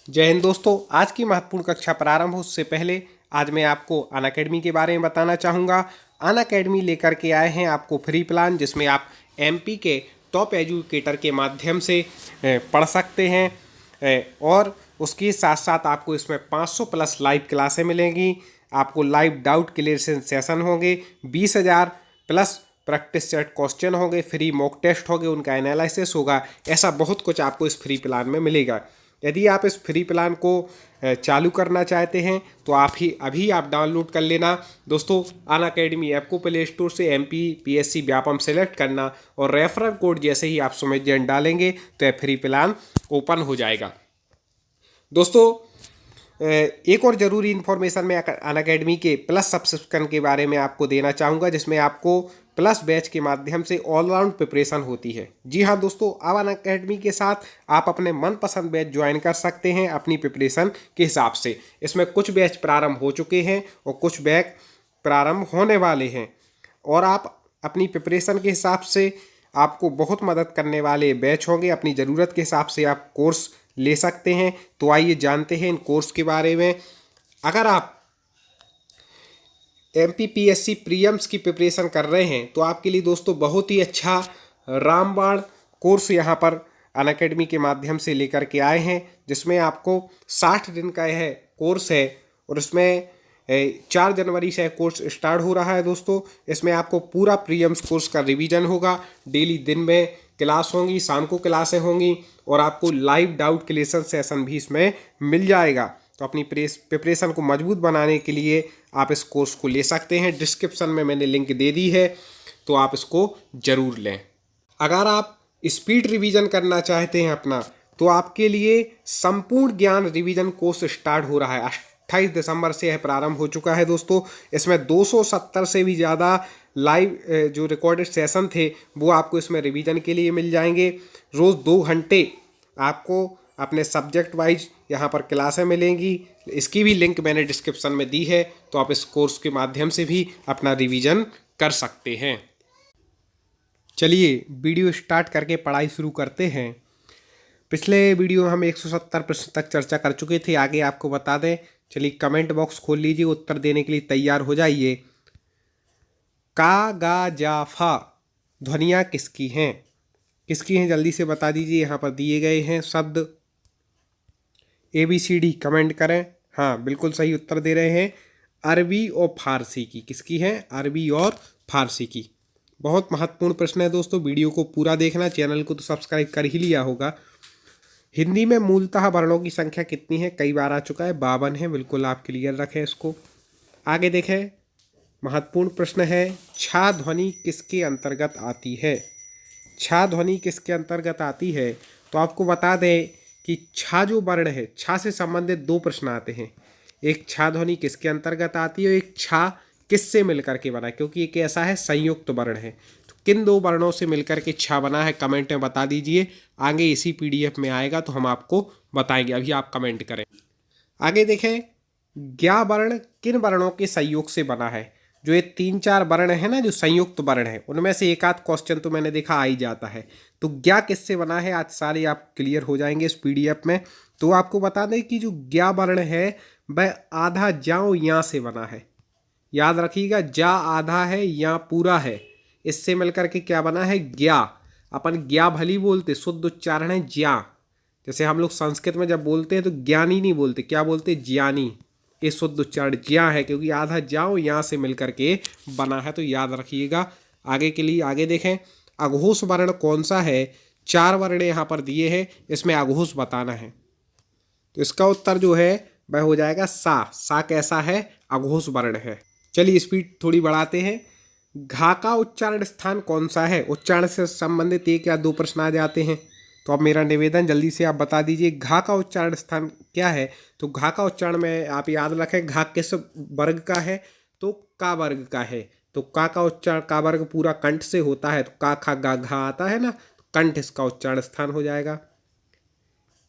जय हिंद दोस्तों। आज की महत्वपूर्ण कक्षा प्रारंभ हो उससे पहले आज मैं आपको अनअकैडमी के बारे में बताना चाहूँगा। अनअकैडमी लेकर के आए हैं आपको फ्री प्लान, जिसमें आप एमपी के टॉप एजुकेटर के माध्यम से पढ़ सकते हैं और उसके साथ साथ आपको इसमें 500 प्लस लाइव क्लासें मिलेंगी। आपको लाइव डाउट क्लियरेशन सेशन होंगे, 20,000 प्लस प्रैक्टिस सेट क्वेश्चन होंगे, फ्री मॉक टेस्ट होंगे, उनका एनालिसिस होगा। ऐसा बहुत कुछ आपको इस फ्री प्लान में मिलेगा। यदि आप इस फ्री प्लान को चालू करना चाहते हैं तो अभी आप डाउनलोड कर लेना दोस्तों। अनअकैडमी ऐप को प्ले स्टोर से MPPSC व्यापम सेलेक्ट करना और रेफरल कोड जैसे ही आप सुमित जैन डालेंगे तो यह फ्री प्लान ओपन हो जाएगा। दोस्तों, एक और ज़रूरी इन्फॉर्मेशन मैं अनअकैडमी के प्लस सब्सक्रिप्शन के बारे में आपको देना चाहूँगा, जिसमें आपको प्लस बैच के माध्यम से ऑलराउंड प्रिपरेशन होती है। जी हाँ दोस्तों, अब अनअकैडमी के साथ आप अपने मनपसंद बैच ज्वाइन कर सकते हैं अपनी प्रिपरेशन के हिसाब से। इसमें कुछ बैच प्रारंभ हो चुके हैं और कुछ बैच प्रारंभ होने वाले हैं और आप अपनी प्रिपरेशन के हिसाब से आपको बहुत मदद करने वाले बैच होंगे। अपनी ज़रूरत के हिसाब से आप कोर्स ले सकते हैं। तो आइए जानते हैं इन कोर्स के बारे में। अगर आप MPPSC प्रीलिम्स की प्रिपरेशन कर रहे हैं तो आपके लिए दोस्तों बहुत ही अच्छा रामबाण कोर्स यहाँ पर अनअकैडमी के माध्यम से लेकर के आए हैं, जिसमें आपको 60 दिन का यह कोर्स है और उसमें 4 जनवरी से कोर्स स्टार्ट हो रहा है दोस्तों। इसमें आपको पूरा प्रीलिम्स कोर्स का रिवीजन होगा, डेली दिन में क्लास होंगी, शाम को क्लासें होंगी और आपको लाइव डाउट क्लियरेशन सेशन भी इसमें मिल जाएगा। तो अपनी प्रिपरेशन को मजबूत बनाने के लिए आप इस कोर्स को ले सकते हैं। डिस्क्रिप्शन में मैंने लिंक दे दी है, तो आप इसको ज़रूर लें। अगर आप स्पीड रिवीजन करना चाहते हैं अपना, तो आपके लिए संपूर्ण ज्ञान रिवीजन कोर्स स्टार्ट हो रहा है। 28 दिसंबर से यह प्रारंभ हो चुका है दोस्तों। इसमें 270 से भी ज़्यादा लाइव जो रिकॉर्डेड सेशन थे वो आपको इसमें रिवीजन के लिए मिल जाएंगे। रोज़ 2 घंटे आपको अपने सब्जेक्ट वाइज यहाँ पर क्लासें मिलेंगी। इसकी भी लिंक मैंने डिस्क्रिप्शन में दी है, तो आप इस कोर्स के माध्यम से भी अपना रिवीजन कर सकते हैं। चलिए वीडियो स्टार्ट करके पढ़ाई शुरू करते हैं। पिछले वीडियो में हम 170 प्रश्न तक चर्चा कर चुके थे। आगे आपको बता दें, चलिए कमेंट बॉक्स खोल लीजिए, उत्तर देने के लिए तैयार हो जाइए। का गा जा फा ध्वनियाँ किसकी हैं? किसकी हैं जल्दी से बता दीजिए। यहाँ पर दिए गए हैं शब्द ABCD, कमेंट करें। हाँ, बिल्कुल सही उत्तर दे रहे हैं। अरबी और फारसी की। किसकी है? अरबी और फारसी की। बहुत महत्वपूर्ण प्रश्न है दोस्तों, वीडियो को पूरा देखना। चैनल को तो सब्सक्राइब कर ही लिया होगा। हिंदी में मूलतः वर्णों की संख्या कितनी है? कई बार आ चुका है, 52 है। बिल्कुल आप क्लियर रखें इसको। आगे देखें, महत्वपूर्ण प्रश्न है, छा ध्वनि किसके अंतर्गत आती है? छा ध्वनि किसके अंतर्गत आती है? तो आपको बता दें कि छा जो वर्ण है, छा से संबंधित 2 प्रश्न आते हैं। एक छा ध्वनि किसके अंतर्गत आती है और एक छा किससे मिलकर के बना है, क्योंकि एक ऐसा है संयुक्त वर्ण है। तो किन 2 वर्णों से मिलकर के छा बना है, कमेंट में बता दीजिए। आगे इसी PDF में आएगा तो हम आपको बताएंगे, अभी आप कमेंट करें। आगे देखें, ज्ञा वर्ण किन वर्णों के संयोग से बना है? जो ये 3-4 वर्ण है ना, जो संयुक्त वर्ण है, उनमें से एक आध क्वेश्चन तो मैंने देखा आ ही जाता है। तो ज्ञा किससे बना है, आज सारे आप क्लियर हो जाएंगे इस PDF में। तो आपको बता दें कि जो ज्ञा वर्ण है वह आधा जाओ या से बना है। याद रखिएगा, जा आधा है या पूरा है, इससे मिलकर के क्या बना है? ज्ञा। अपन ज्ञा भली बोलते, शुद्ध उच्चारण है ज्ञा। जैसे हम लोग संस्कृत में जब बोलते हैं तो ज्ञानी नहीं बोलते, क्या बोलते? ज्ञानी। ये शुद्ध उच्चारण ज्ञा है, क्योंकि आधा जाओ यहाँ से मिलकर के बना है, तो याद रखिएगा। आगे के लिए आगे देखें, अघोष वर्ण कौन सा है? 4 वर्ण यहाँ पर दिए हैं, इसमें अघोष बताना है। तो इसका उत्तर जो है वह हो जाएगा सा। सा कैसा है? अघोष वर्ण है। चलिए स्पीड थोड़ी बढ़ाते हैं। घा का उच्चारण स्थान कौन सा है? उच्चारण से संबंधित 1 या 2 प्रश्न आ जाते हैं, तो अब मेरा निवेदन जल्दी से आप बता दीजिए घा का उच्चारण स्थान क्या है। तो घा का उच्चारण में आप याद रखें, घा किस वर्ग का है? तो का वर्ग का है। तो का उच्चारण, का वर्ग पूरा कंठ से होता है, तो का खा गा घा आता है ना, तो कंठ इसका उच्चारण स्थान हो जाएगा।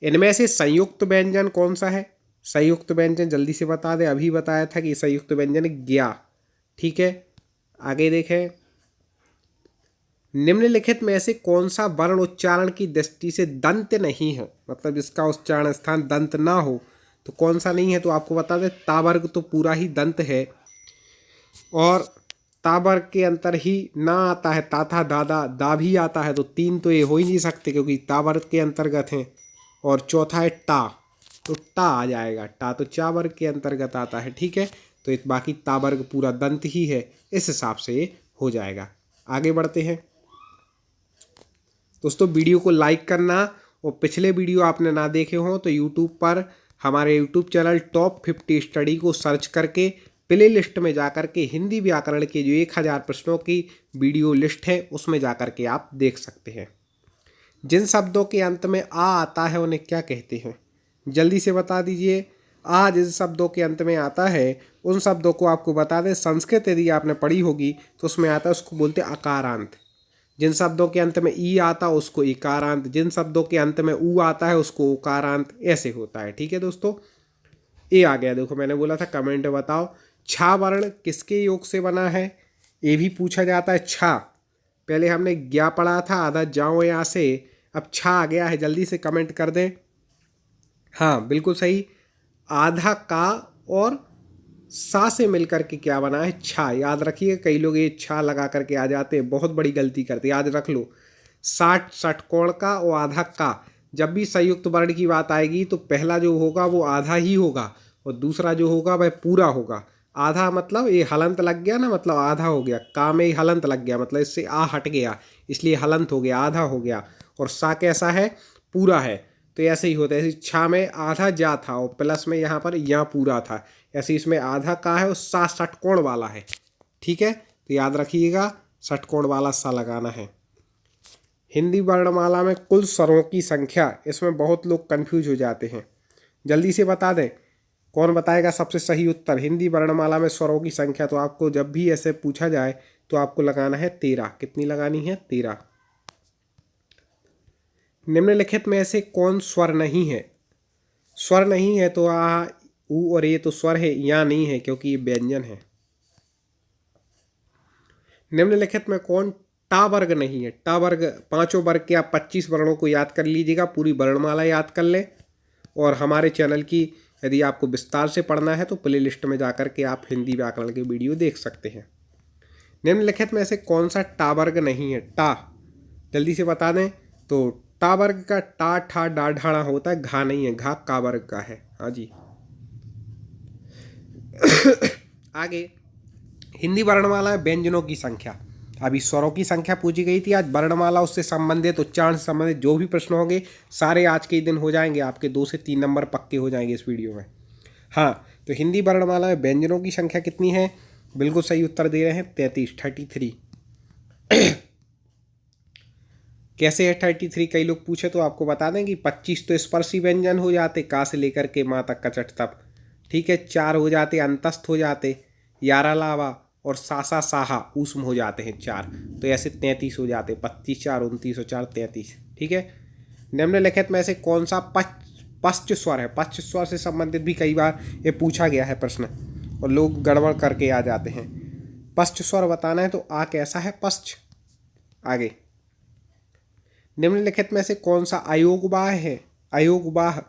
इनमें से संयुक्त व्यंजन कौन सा है? संयुक्त व्यंजन जल्दी से बता दें, अभी बताया था कि संयुक्त व्यंजन ज्ञा। ठीक है, आगे देखें, निम्नलिखित में से कौन सा वर्ण उच्चारण की दृष्टि से दंत नहीं है, मतलब जिसका उच्चारण स्थान दंत ना हो, तो कौन सा नहीं है? तो आपको बता दें ता वर्ग तो पूरा ही दंत है, और ता वर्ग के अंतर ही ना आता है ता था दादा, दा भी आता है, तो तीन तो ये हो ही नहीं सकते क्योंकि ता वर्ग के अंतर्गत हैं। और चौथा है टा, तो टा आ जाएगा, टा तो चा वर्ग के अंतर्गत आता है। ठीक है, तो बाकी ता वर्ग पूरा दंत ही है, इस हिसाब से ये हो जाएगा। आगे बढ़ते हैं दोस्तों, वीडियो को लाइक करना, और पिछले वीडियो आपने ना देखे हों तो यूट्यूब पर हमारे यूट्यूब चैनल टॉप 50 स्टडी को सर्च करके प्ले लिस्ट में जा कर के हिंदी व्याकरण के जो 1000 प्रश्नों की वीडियो लिस्ट है उसमें जा कर के आप देख सकते हैं। जिन शब्दों के अंत में आ आता है उन्हें क्या कहते हैं? जल्दी से बता दीजिए। आ जिन शब्दों के अंत में आता है उन शब्दों को आपको बता दें, संस्कृत यदि आपने पढ़ी होगी तो उसमें आता है, उसको बोलते हैं अकारांत। जिन शब्दों के अंत में ई आता है उसको इकारांत, जिन शब्दों के अंत में ऊ आता है उसको उकारांत, ऐसे होता है। ठीक है दोस्तों, ये आ गया। देखो मैंने बोला था कमेंट में बताओ, छा वर्ण किसके योग से बना है? ये भी पूछा जाता है। छा पहले हमने ज्ञा पढ़ा था, आधा जाओ यहाँ से, अब छा आ गया है, जल्दी से कमेंट कर दें। हाँ बिल्कुल सही, आधा का और सा से मिलकर के क्या बना है? छा। याद रखिए, कई लोग ये छा लगा करके आ जाते हैं, बहुत बड़ी गलती करते हैं, याद रख लो। 60 षटकोण का और आधा का, जब भी संयुक्त वर्ण की बात आएगी तो पहला जो होगा वो आधा ही होगा और दूसरा जो होगा वह पूरा होगा। आधा मतलब ये हलंत लग गया ना, मतलब आधा हो गया, का में ही हलंत लग गया, मतलब इससे आ हट गया इसलिए हलंत हो गया, आधा हो गया। और सा कैसा है? पूरा है। तो ऐसे ही होता है, ऐसे छा में आधा जा था और प्लस में यहाँ पर या पूरा था, ऐसे इसमें आधा का है और सा षटकोण वाला है। ठीक है, तो याद रखिएगा षटकोण वाला सा लगाना है। हिंदी वर्णमाला में कुल स्वरों की संख्या, इसमें बहुत लोग कंफ्यूज हो जाते हैं, जल्दी से बता दें कौन बताएगा सबसे सही उत्तर। हिंदी वर्णमाला में स्वरों की संख्या, तो आपको जब भी ऐसे पूछा जाए तो आपको लगाना है 13। कितनी लगानी है? 13। निम्नलिखित में ऐसे कौन स्वर नहीं है? स्वर नहीं है तो आ ऊ और ये तो स्वर है, या नहीं है क्योंकि ये व्यंजन है। निम्नलिखित में कौन टा वर्ग नहीं है? टा वर्ग, पांचों वर्ग के आप 25 वर्णों को याद कर लीजिएगा, पूरी वर्णमाला याद कर लें। और हमारे चैनल की यदि आपको विस्तार से पढ़ना है तो प्ले लिस्ट में जाकर के आप हिंदी व्याकरण के वीडियो देख सकते हैं। निम्नलिखित में से कौन सा टा वर्ग नहीं है? टा, जल्दी से बता दें। तो टा वर्ग का टा ठा डा ढाणा होता है, घा नहीं है, घा का वर्ग का है। हाँ जी। आगे, हिंदी वर्णमाला में व्यंजनों की संख्या, अभी स्वरों की संख्या पूछी गई थी, आज वर्णमाला उससे संबंधित, उच्चारण से संबंधित जो भी प्रश्न होंगे सारे आज के दिन हो जाएंगे, आपके 2 से 3 नंबर पक्के हो जाएंगे इस वीडियो में। हाँ, तो हिंदी वर्णमाला में व्यंजनों की संख्या कितनी है? बिल्कुल सही उत्तर दे रहे हैं, 33। कैसे है 33? कई लोग पूछे तो आपको बता दें कि 25 तो स्पर्शी व्यंजन हो जाते, का से लेकर के माँ तक का चट तक। ठीक है, 4 हो जाते अंतस्थ हो जाते, यारा लावा, और सासा साहा ऊष्म हो जाते हैं 4, तो ऐसे 33 हो जाते, 25 4 29 और 4 33। ठीक है, निम्नलिखित में से कौन सा पश्च स्वर है? पश्च स्वर से संबंधित भी कई बार ये पूछा गया है प्रश्न और लोग गड़बड़ करके आ जाते हैं। पश्च स्वर बताना है तो आ कैसा है? पश्च। आगे, निम्नलिखित में से कौन सा अयोगवाह है? अयोगवाह,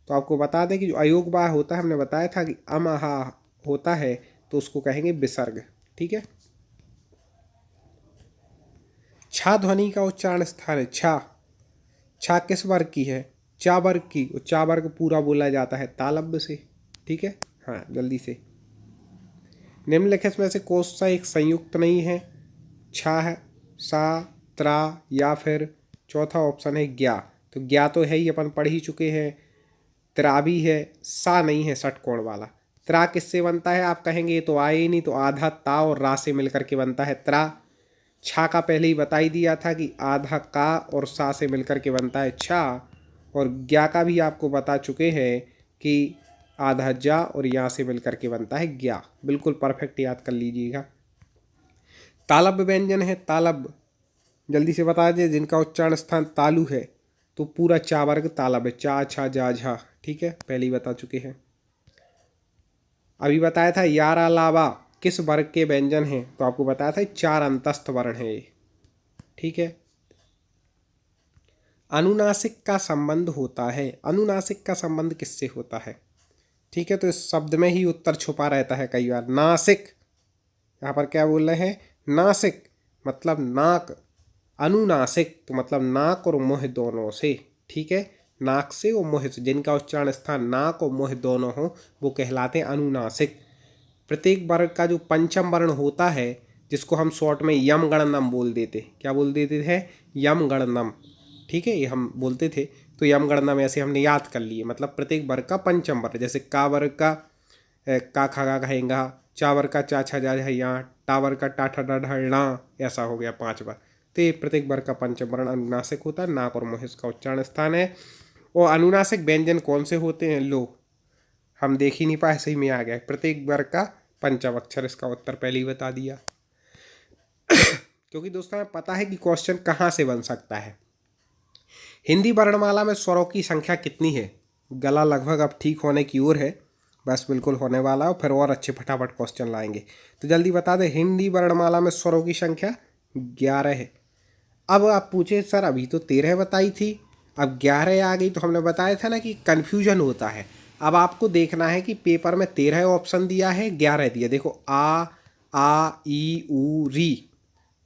तो आपको बता दें कि जो अयोगवाह होता है, हमने बताया था कि अमहा होता है तो उसको कहेंगे विसर्ग। ठीक है, छा ध्वनि का उच्चारण स्थान है। छा, छा किस वर्ग की है? चा वर्ग की, और चा वर्ग पूरा बोला जाता है तालब्य से। ठीक है, हाँ जल्दी से। निम्नलिखित में से कौन सा एक संयुक्त नहीं है? छा है, सा, त्रा, या फिर चौथा ऑप्शन है ज्ञा। तो ज्ञा तो है ही, अपन पढ़ ही चुके हैं। त्रा भी है, सा नहीं है षटकोण वाला। त्रा किससे बनता है? आप कहेंगे ये तो आए ही नहीं, तो आधा ता और रा से मिलकर के बनता है त्रा। छा का पहले ही बता ही दिया था कि आधा का और सा से मिलकर के बनता है छा। और ज्ञा का भी आपको बता चुके हैं कि आधा जा और या से मिलकर के बनता है ज्ञा। बिल्कुल परफेक्ट याद कर लीजिएगा। तालब व्यंजन है, तालब जल्दी से बता दें, जिनका उच्चारण स्थान तालु है, तो पूरा चा वर्ग तालब है, चा छा जा झा। ठीक है, पहले ही बता चुके हैं। अभी बताया था यारा लावा किस वर्ग के व्यंजन हैं, तो आपको बताया था 4 अंतस्थ वर्ण है ये। ठीक है। अनुनासिक का संबंध होता है, अनुनासिक का संबंध किससे होता है? ठीक है, तो इस शब्द में ही उत्तर छुपा रहता है कई बार। नासिक, यहाँ पर क्या बोल रहे हैं? नासिक मतलब नाक, अनुनासिक तो मतलब नाक और मुंह दोनों से। ठीक है, नाक से और मुंह से, जिनका उच्चारण स्थान नाक और मुंह दोनों हो वो कहलाते हैं अनुनासिक। प्रत्येक वर्ग का जो पंचम वर्ण होता है, जिसको हम शॉर्ट में यम गणनम बोल देते, क्या बोल देते थे? यम गणनम। ठीक है, ये हम बोलते थे, तो यम गणनम ऐसे हमने याद कर लिए। मतलब प्रत्येक वर्ग का पंचम वर्ण, जैसे का वर्ग का का खा गा कहेंगा, चा वर्ग का चा छा जा यहाँ, टा वर्ग का टा ठा डा ढा णा, ऐसा हो गया 5 बार। तो ये प्रत्येक वर्ग का पंचम वर्ण अनुनासिक होता है, नाक और मुंह इसका उच्चारण स्थान है। और अनुनासिक व्यंजन कौन से होते हैं? लो, हम देख ही नहीं पाए, सही में आ गया, प्रत्येक वर्ग का पंचम अक्षर। इसका उत्तर पहले ही बता दिया। क्योंकि दोस्तों हमें पता है कि क्वेश्चन कहाँ से बन सकता है। हिंदी वर्णमाला में स्वरों की संख्या कितनी है? गला लगभग अब ठीक होने की ओर है, बस बिल्कुल होने वाला है, फिर और अच्छे फटाफट क्वेश्चन लाएंगे। तो जल्दी बता दें, हिंदी वर्णमाला में स्वरों की संख्या 11 है। अब आप पूछे सर अभी तो 13 बताई थी, अब 11 आ गई, तो हमने बताया था ना कि कन्फ्यूजन होता है। अब आपको देखना है कि पेपर में 13 ऑप्शन दिया है, 11 दिया। देखो आ ई ऊ री,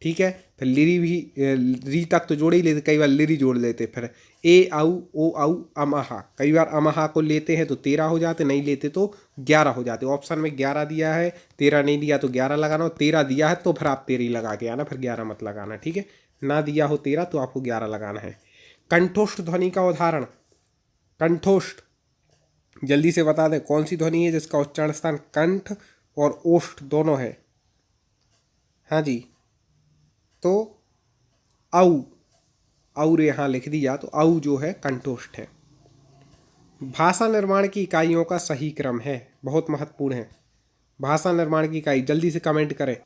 ठीक है, फिर लिरी भी, री तक तो जोड़ ही लेते, कई बार लिरी जोड़ लेते, फिर ए आऊ ओ आऊ अमहा, कई बार अमहा को लेते हैं तो 13 हो जाते, नहीं लेते तो 11 हो जाते। ऑप्शन में 11 दिया है, 13 नहीं दिया तो 11 लगाना, 13 दिया है तो फिर आप 13 ही लगा के आना, फिर 11 मत लगाना। ठीक है, ना दिया हो 13 तो आपको 11 लगाना है। कंठोष्ठ ध्वनि का उदाहरण, कंठोष्ठ जल्दी से बता दें कौन सी ध्वनि है जिसका उच्चारण स्थान कंठ और ओष्ठ दोनों है? हाँ जी, तो औ, और यहाँ लिख दिया, तो औ जो है कंठोष्ठ है। भाषा निर्माण की इकाइयों का सही क्रम है, बहुत महत्वपूर्ण है। भाषा निर्माण की इकाई, जल्दी से कमेंट करें।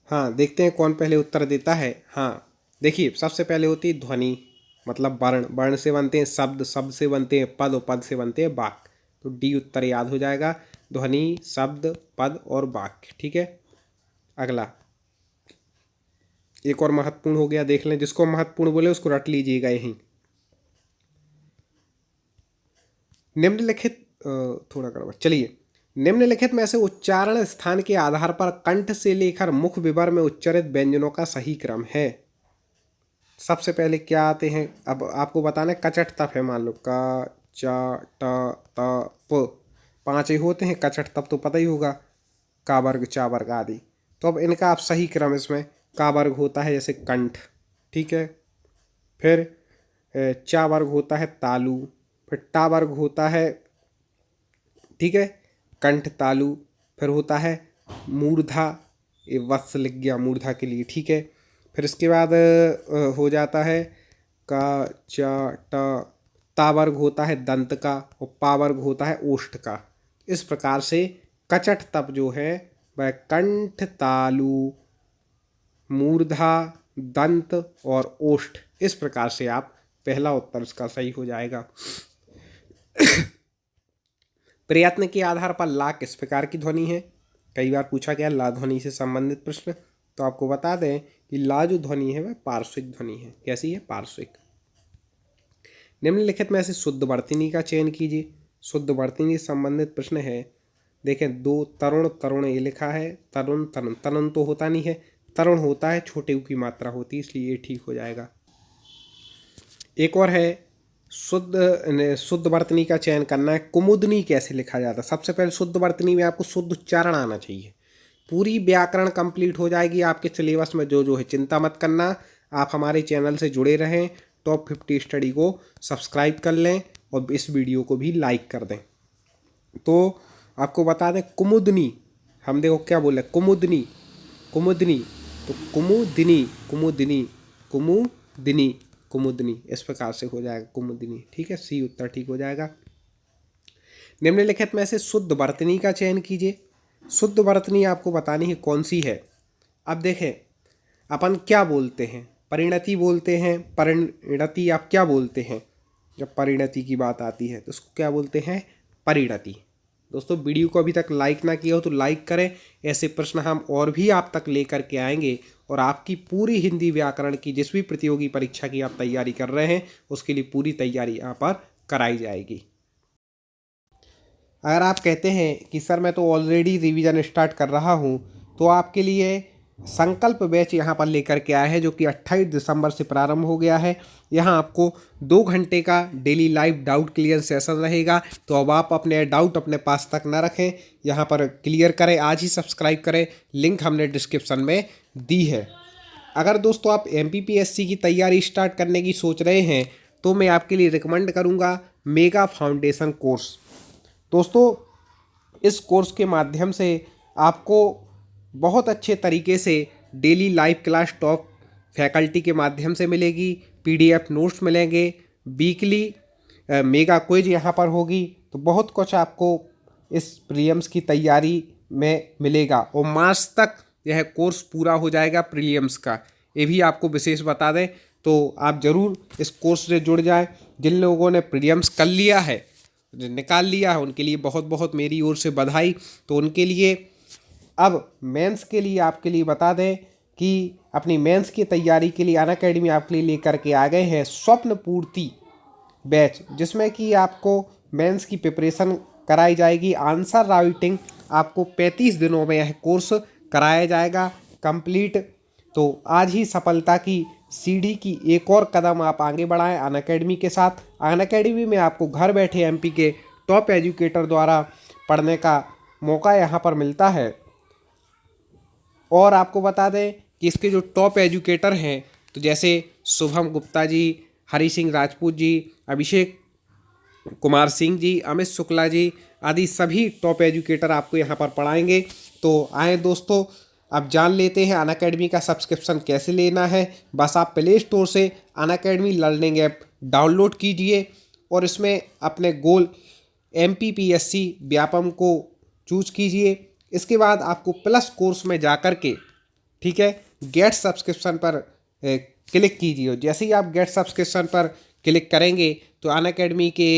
हाँ, देखते हैं कौन पहले उत्तर देता है। हाँ देखिए, सबसे पहले होती है ध्वनि, मतलब वर्ण, वर्ण से बनते हैं शब्द, शब्द से बनते हैं पद और पद से बनते हैं वाक्य। तो डी उत्तर याद हो जाएगा, ध्वनि, शब्द, पद और वाक्य। ठीक है, अगला एक और महत्वपूर्ण हो गया, देख लें, जिसको महत्वपूर्ण बोले उसको रट लीजिएगा यहीं। निम्नलिखित थोड़ा गड़बड़, चलिए, निम्नलिखित में से उच्चारण स्थान के आधार पर कंठ से लेकर मुख विवर में उच्चारित व्यंजनों का सही क्रम है। सबसे पहले क्या आते हैं, अब आपको बताना है, कचट तप है, मान लो का चा ट त प, 5 ही होते हैं। कचट तप तो पता ही होगा, का वर्ग चा वर्ग आदि। तो अब इनका आप सही क्रम, इसमें का वर्ग होता है जैसे कंठ, ठीक है, फिर चा वर्ग होता है तालु, फिर टा वर्ग होता है, ठीक है, कंठ तालु, फिर होता है मूर्धा, ये वत्स लिख गया मूर्धा के लिए, ठीक है। फिर इसके बाद हो जाता है का चा टा, ता वर्ग होता है दंत का, और पा वर्ग होता है ओष्ठ का। इस प्रकार से कचट तप जो है वह कंठ तालु मूर्धा दंत और ओष्ठ, इस प्रकार से आप, पहला उत्तर इसका सही हो जाएगा। प्रयत्न के आधार पर ला किस प्रकार की ध्वनि है? कई बार पूछा गया ला ध्वनि से संबंधित प्रश्न, तो आपको बता दें कि ला जो ध्वनि है वह पार्श्विक ध्वनि है। कैसी है? पार्श्विक। निम्नलिखित में से शुद्ध वर्तनी का चयन कीजिए। शुद्ध वर्तनी से संबंधित प्रश्न है, देखें, दो तरुण, तरुण ये लिखा है, तरुण तरुण, तरुण तो होता नहीं है, तरुण होता है, छोटे ऊ की मात्रा होती है, इसलिए ये ठीक हो जाएगा। एक और है, शुद्ध वर्तनी का चयन करना है। कुमुदनी कैसे लिखा जाता है? सबसे पहले शुद्ध वर्तनी में आपको शुद्ध उच्चारण आना चाहिए। पूरी व्याकरण कंप्लीट हो जाएगी आपके सिलेबस में, जो जो है चिंता मत करना। आप हमारे चैनल से जुड़े रहें, टॉप 50 स्टडी को सब्सक्राइब कर लें और इस वीडियो को भी लाइक कर दें। तो आपको बता दें, कुमुदनी, हम देखो क्या बोले, कुमुदनी, कुमुदनी, तो कुमुदिनी, कुमुदिनी, कुमुदिनी, कुमुदनी, इस प्रकार से हो जाएगा कुमुदिनी। ठीक है, सी उत्तर ठीक हो जाएगा। निम्नलिखित में से शुद्ध वर्तनी का चयन कीजिए। शुद्ध वर्तनी आपको बतानी है कौन सी है। अब देखें, अपन क्या बोलते हैं, परिणति बोलते हैं। परिणति आप क्या बोलते हैं? जब परिणति की बात आती है तो उसको क्या बोलते हैं? परिणति। दोस्तों वीडियो को अभी तक लाइक ना किया हो तो लाइक करें। ऐसे प्रश्न हम और भी आप तक लेकर के आएंगे और आपकी पूरी हिंदी व्याकरण की जिस भी प्रतियोगी परीक्षा की आप तैयारी कर रहे हैं उसके लिए पूरी तैयारी यहाँ पर कराई जाएगी। अगर आप कहते हैं कि सर मैं तो ऑलरेडी रिवीजन स्टार्ट कर रहा हूँ, तो आपके लिए संकल्प बैच यहाँ पर लेकर के आया है जो कि 28 दिसंबर से प्रारंभ हो गया है। यहाँ आपको 2 घंटे का daily live doubt clear session रहेगा। तो अब आप अपने डाउट अपने पास तक ना रखें, यहाँ पर क्लियर करें, आज ही सब्सक्राइब करें, लिंक हमने डिस्क्रिप्शन में दी है। अगर दोस्तों आप MPPSC की तैयारी स्टार्ट करने की सोच रहे हैं तो मैं आपके लिए रिकमेंड करूँगा मेगा फाउंडेशन कोर्स। दोस्तों इस कोर्स के माध्यम से आपको बहुत अच्छे तरीके से daily live class top faculty के माध्यम से मिलेगी, PDF नोट्स मिलेंगे, वीकली मेगा क्विज यहाँ पर होगी। तो बहुत कुछ आपको इस प्रीलिम्स की तैयारी में मिलेगा और मार्च तक यह कोर्स पूरा हो जाएगा प्रीलिम्स का, ये भी आपको विशेष बता दें। तो आप ज़रूर इस कोर्स से जुड़ जाएं। जिन लोगों ने प्रीलिम्स कर लिया है, निकाल लिया है, उनके लिए बहुत बहुत मेरी ओर से बधाई। तो उनके लिए अब मेंस के लिए आपके लिए बता दें कि अपनी मेंस की तैयारी के लिए अनअकैडमी आपके लिए लेकर के आ गए हैं स्वप्न पूर्ति बैच, जिसमें कि आपको मेंस की प्रिपरेशन कराई जाएगी। आंसर राइटिंग आपको 35 दिनों में यह कोर्स कराया जाएगा कंप्लीट। तो आज ही सफलता की सीढ़ी की एक और कदम आप आगे बढ़ाएं अनअकैडमी के साथ। अनअकैडमी में आपको घर बैठे MP के टॉप एजुकेटर द्वारा पढ़ने का मौका यहाँ पर मिलता है। और आपको बता दें कि इसके जो टॉप एजुकेटर हैं, तो जैसे शुभम गुप्ता जी, हरी सिंह राजपूत जी, अभिषेक कुमार सिंह जी, अमित शुक्ला जी आदि सभी टॉप एजुकेटर आपको यहाँ पर पढ़ाएंगे। तो आए दोस्तों, अब जान लेते हैं अनअकैडमी का सब्सक्रिप्शन कैसे लेना है। बस आप प्ले स्टोर से अनअकैडमी लर्निंग ऐप डाउनलोड कीजिए और इसमें अपने गोल MPPSC व्यापम को चूज कीजिए। इसके बाद आपको प्लस कोर्स में जाकर के, ठीक है, गेट सब्सक्रिप्शन पर क्लिक कीजिए। जैसे ही आप गेट सब्सक्रिप्शन पर क्लिक करेंगे तो अनअकैडमी के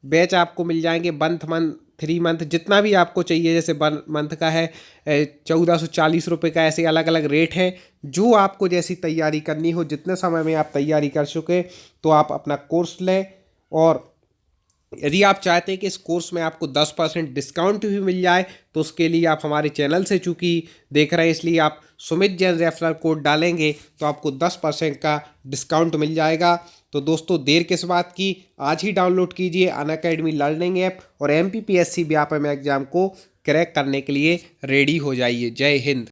बैच आपको मिल जाएंगे 1 मंथ 3 मंथ जितना भी आपको चाहिए। जैसे 1 मंथ का है 1440 रुपये का, ऐसे अलग अलग रेट है। जो आपको जैसी तैयारी करनी हो, जितने समय में आप तैयारी कर चुके तो आप अपना कोर्स लें। और यदि आप चाहते हैं कि इस कोर्स में आपको 10% डिस्काउंट भी मिल जाए तो उसके लिए आप हमारे चैनल से चूँकि देख रहे हैं इसलिए आप सुमित जैन रेफरल कोड डालेंगे तो आपको 10% का डिस्काउंट मिल जाएगा। तो दोस्तों देर किस बात की, आज ही डाउनलोड कीजिए अनअकैडमी लर्निंग ऐप और MPPSC व्यापम एग्जाम को क्रैक करने के लिए रेडी हो जाइए। जय हिंद।